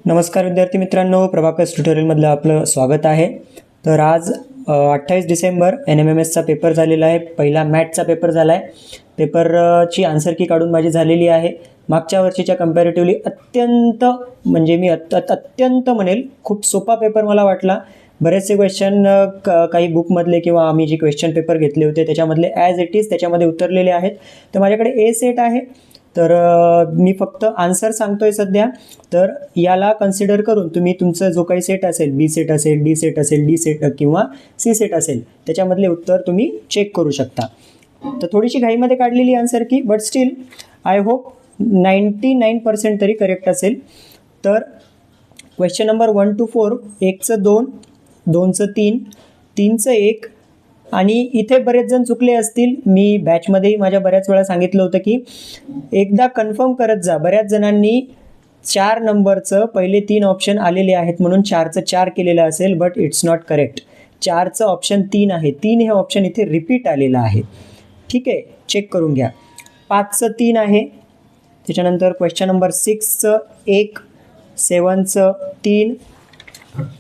नमस्कार विद्यार्थी मित्रांनो, प्रभाकर ट्युटोरियलमधलं आपलं स्वागत आहे. तर आज 28 डिसेंबर NMMSचा पेपर झालेला आहे. पहिला मॅथचा पेपर झाला आहे. पेपरची आन्सर की काढून माझी झालेली आहे. मागच्या वर्षीच्या कंपॅरेटिव्हली अत्यंत म्हणजे मी अत्यंत म्हणेल खूप सोपा पेपर मला वाटला. बरेचसे क्वेश्चन काही बुकमधले किंवा आम्ही जे क्वेश्चन पेपर घेतले होते त्याच्यामधले ॲज इट इज त्याच्यामध्ये उतरलेले आहेत. तर माझ्याकडे ए सेट आहे. तर मी फक्त आन्सर सांगतोय सध्या. तर याला कन्सिडर करून तुम्ही तुमचं जो काही सेट असेल, बी सेट असेल, डी सेट असेल, डी सेट किंवा सी सेट असेल, त्याच्यामधले उत्तर तुम्ही चेक करू शकता. तर थोडीशी घाईमध्ये काढलेली आन्सर की, बट स्टील आय होप 99% तरी करेक्ट असेल. तर क्वेश्चन नंबर 1 to 4, 1चं 2, 2चं 3, 3चं 1. आणि इथे बरेच जण चुकले असतील. मी बॅचमध्येही माझ्या बऱ्याच वेळा सांगितलं होतं की एकदा कन्फर्म करत जा. बऱ्याच जणांनी 4 नंबरचं पहिले 3 ऑप्शन आलेले आहेत म्हणून 4चं 4 केलेलं असेल, बट इट्स नॉट करेक्ट. 4चं ऑप्शन 3 आहे. 3 हे ऑप्शन इथे रिपीट आलेलं आहे. ठीक आहे, चेक करून घ्या. 5चं 3 आहे. त्याच्यानंतर क्वेश्चन नंबर 6चं 1, 7चं 3,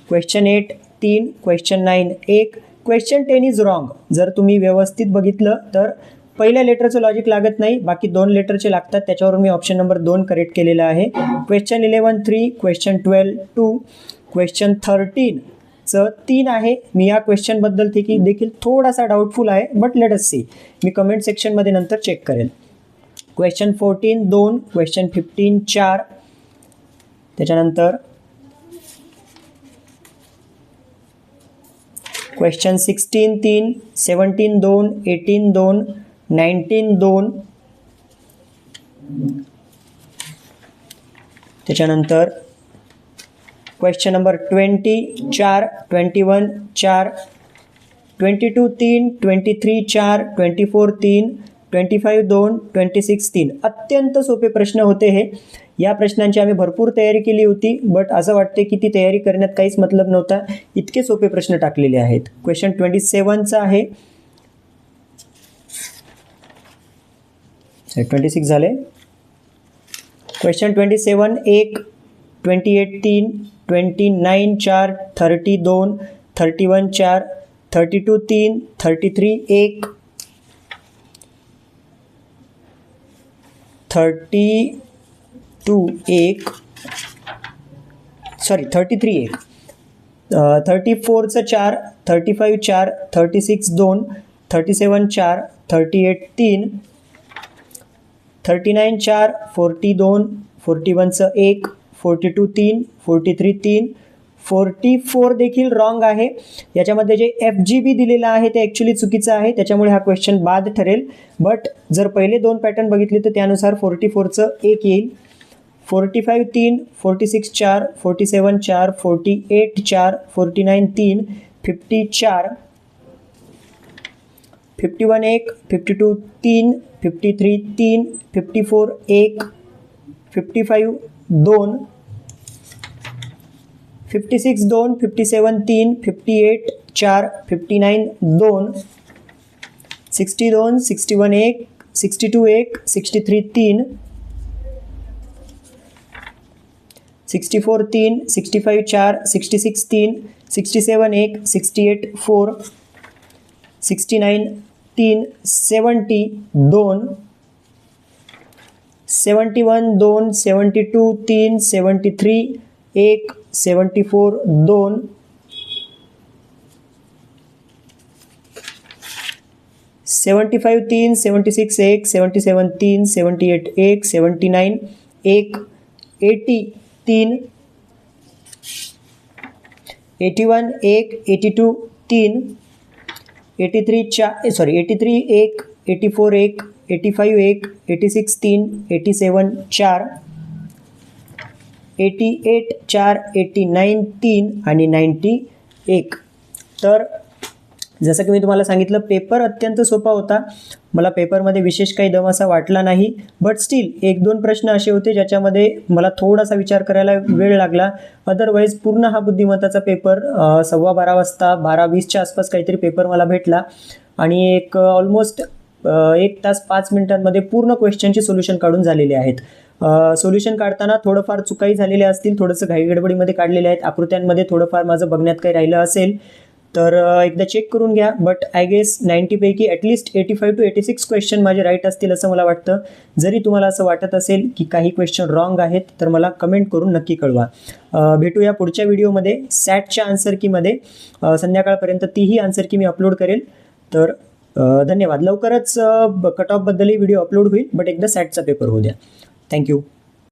question 8 3, question 9 1, question 10 is wrong. जर तुम्ही व्यवस्थित बघितलं तर पहिल्या लेटरचं लॉजिक लागत नाही, बाकी 2 लेटरचे लागतात. त्याच्यावरून मी ऑप्शन नंबर 2 करेक्ट केलेला आहे. क्वेश्चन 11 3, क्वेश्चन 12 2, क्वेश्चन 13चं 3 आहे. मी या क्वेश्चनबद्दल देखील थोडासा डाऊटफुल आहे, बट लेट अस सी. मी कमेंट सेक्शनमध्ये नंतर चेक करेल. क्वेश्चन 14 2, क्वेश्चन 15 4, त्याच्यानंतर क्वेश्चन 16 3, 17 2, 18 2, 19 2, त्याच्यानंतर क्वेश्चन नंबर 20 4, 21 4, 22 3, 23 4, 24 3, 25 2, 26 3. अत्यंत सोपे प्रश्न होते हे. या प्रश्नांची आम्ही भरपूर तयारी केली होती, बट असं वाटते की ती तयारी करण्यात काहीच मतलब नव्हता. इतके सोपे प्रश्न टाकलेले आहेत. क्वेश्चन 27चा आहे. 26 झाले. क्वेश्चन 27 1, 28 3, 29 4, 30 2, 31 4, 32 3, 33 1, 32 1, सॉरी 33 1, 34चं 4, 35 4, 36 2, 37 4, 38 3, 39 4, 42, 41चं 1, 42 3, 43 3, 44 देखील रॉंग आहे. याच्यामध्ये जे FGB दिलेलं आहे ते ॲक्च्युली चुकीचं आहे, त्याच्यामुळे हा क्वेश्चन बाद ठरेल. बट जर पहिले 2 पॅटर्न बघितले तर त्यानुसार 44चं 1 येईल. 45 3, 46 4, 47 4, 48 4, 49 3, 50 4, 51 1, 52 3, 53 3, 54 1, 55 2, 56 2, 57 3, 58 4, 59 2, 62 61 1, 62 1, 63 3, 64 3, 65 4, 66 3, 67 1, 68 4, 69 3, 70 2, 71 2, 72 3, 73 1, 74 2, 75 3, 76 1, 77 3, 78 1, 79 1, 80 3, 81 1, 82 3, 83 1, 84 1, 85 1, 86 3, 87 4, 88 4, 89 3 आणि 90 1. तर जसं की मी तुम्हाला सांगितलं, पेपर अत्यंत सोपा होता. मला पेपरमध्ये विशेष काही दम असा वाटला नाही, बट स्टील 1-2 प्रश्न असे होते ज्याच्यामध्ये मला थोडासा विचार करायला वेळ लागला. अदरवाईज पूर्ण हा बुद्धिमत्ताचा पेपर 12:15 वाजता 12:20च्या आसपास काहीतरी पेपर मला भेटला आणि एक ऑलमोस्ट 1 तास 5 मिनिटांमध्ये पूर्ण क्वेश्चनचे सोल्युशन काढून झालेले आहेत. सोल्युशन काढताना थोडंफार चुकाही झालेल्या असतील, थोडंसं घाईगडबडीमध्ये काढलेले आहेत, आकृत्यांमध्ये थोडंफार माझं बघण्यात काही राहिलं असेल तर एकदा चेक करून घ्या. बट आय गेस 90 पैकी ॲटलिस्ट 85 to 86 क्वेश्चन माझे राईट असतील असं मला वाटतं. जरी तुम्हाला असं वाटत असेल की काही क्वेश्चन रॉंग आहेत तर मला कमेंट करून नक्की कळवा. भेटूया पुढच्या व्हिडिओमध्ये सॅटच्या आन्सर कीमध्ये. संध्याकाळपर्यंत तीही आन्सर की मी अपलोड करेल. तर धन्यवाद. लवकरच कट ऑफबद्दलही व्हिडिओ अपलोड होईल, बट एकदा सॅटचा पेपर होऊ द्या. थँक्यू.